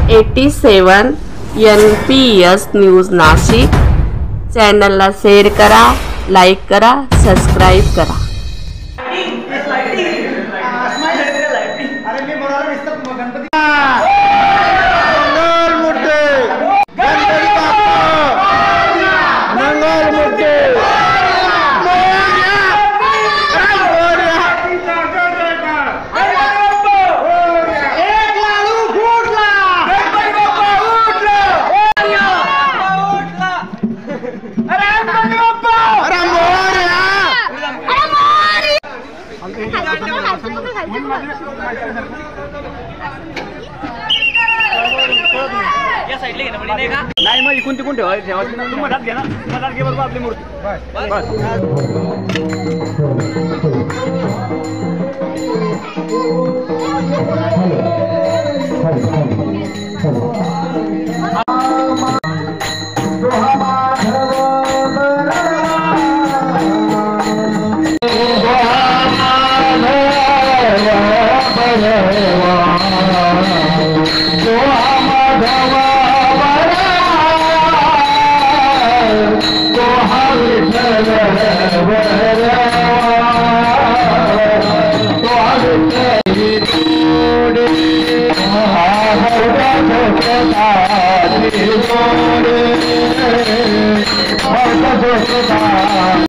87 NPS news Nashik चॅनलला share करा, like करा, सबस्क्राईब करा। या साइडला घे ना म्हणजे नाही का? नाही मग इकून तिकून ठेवायची ना, तू मधात घे ना, मधात घे बरोबर आपली मूर्ती बस।